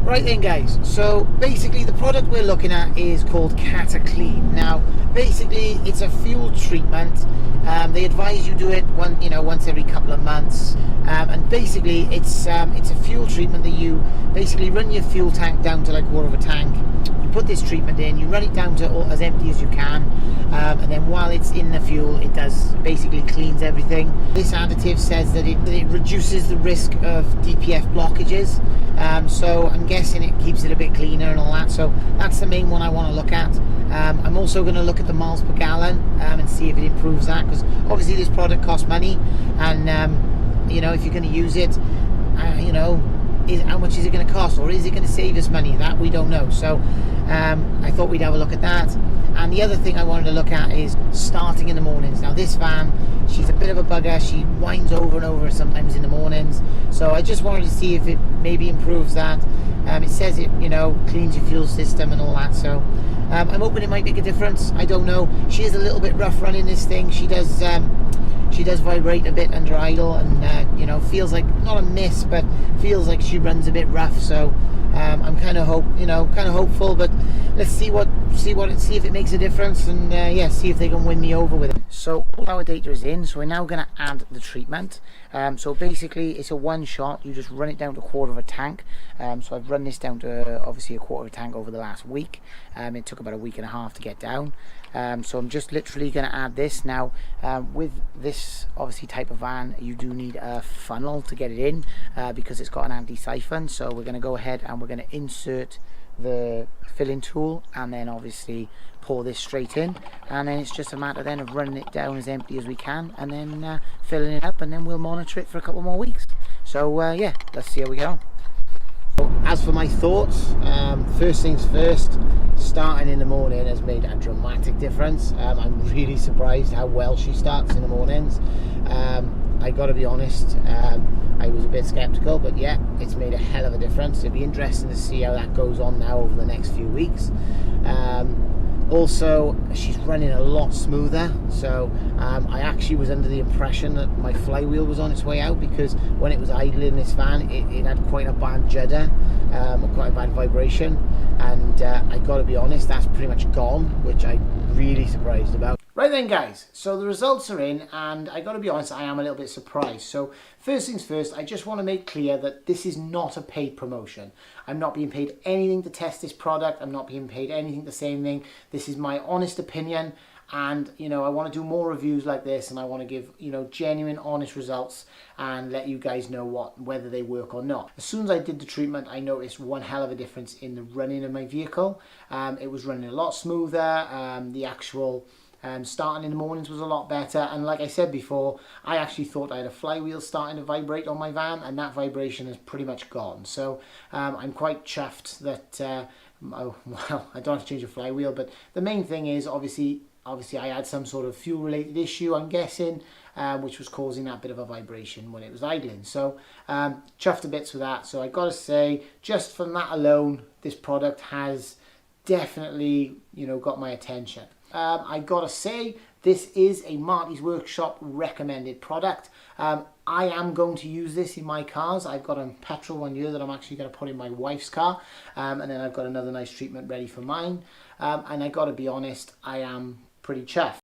Right then guys, so basically the product we're looking at is called Cataclean. Now basically it's a fuel treatment. They advise you do it once every couple of months, and basically it's a fuel treatment that you basically run your fuel tank down to like quarter of a tank. You put this treatment in, you run it down to as empty as you can, and then while it's in the fuel it does basically cleans everything. This additive says that it reduces the risk of DPF blockages, so I'm guessing it keeps it a bit cleaner and all that, so that's the main one I want to look at. I'm also going to look at the miles per gallon and see if it improves that, because obviously this product costs money, and if you're going to use it, how much is it going to cost, or is it going to save us money? That we don't know. So I thought we'd have a look at that. And the other thing I wanted to look at is starting in the mornings. Now this van, she's a bit of a bugger. She whines over and over sometimes in the mornings, so I just wanted to see if it maybe improves that. It says it cleans your fuel system and all that, so I'm hoping it might make a difference. I don't know. She is a little bit rough running this thing. She does vibrate a bit under idle, and feels like, not a miss, but feels like she runs a bit rough. So I'm kind of hopeful, but let's see if it makes a difference, and see if they can win me over with it. So all our data is in, so we're now going to add the treatment. So basically it's a one shot. You just run it down to a quarter of a tank. So I've run this down to obviously a quarter of a tank over the last week. It took about a week and a half to get down. So I'm just literally going to add this now. With this obviously type of van, you do need a funnel to get it in, because it's got an anti-siphon. So we're going to go ahead and we're going to insert the filling tool, and then obviously pour this straight in, and then it's just a matter then of running it down as empty as we can, and then filling it up, and then we'll monitor it for a couple more weeks. So let's see how we get on. As for my thoughts, first things first, starting in the morning has made a dramatic difference. I'm really surprised how well she starts in the mornings. I gotta be honest, I was a bit skeptical, but yeah, it's made a hell of a difference. It'll be interesting to see how that goes on now over the next few weeks. Also, she's running a lot smoother, so I actually was under the impression that my flywheel was on its way out, because when it was idling in this van, it had quite a bad judder, quite a bad vibration, and I gotta be honest, that's pretty much gone, which I'm really surprised about. Right then guys, so the results are in, and I gotta be honest, I am a little bit surprised. So first things first, I just want to make clear that this is not a paid promotion. I'm not being paid anything to test this product. I'm not being paid anything to say anything. This is my honest opinion, and I want to do more reviews like this, and I want to give genuine, honest results and let you guys know whether they work or not. As soon as I did the treatment, I noticed one hell of a difference in the running of my vehicle. It was running a lot smoother. The actual starting in the mornings was a lot better, and like I said before, I actually thought I had a flywheel starting to vibrate on my van, and that vibration is pretty much gone. So I'm quite chuffed that I don't have to change the flywheel, but the main thing is obviously I had some sort of fuel related issue, I'm guessing, which was causing that bit of a vibration when it was idling. So chuffed to bits with that. So I gotta say, just from that alone, this product has definitely got my attention. I gotta say, this is a Marty's Workshop recommended product. I am going to use this in my cars. I've got a petrol one here that I'm actually going to put in my wife's car, and then I've got another nice treatment ready for mine. And I gotta be honest, I am pretty chuffed.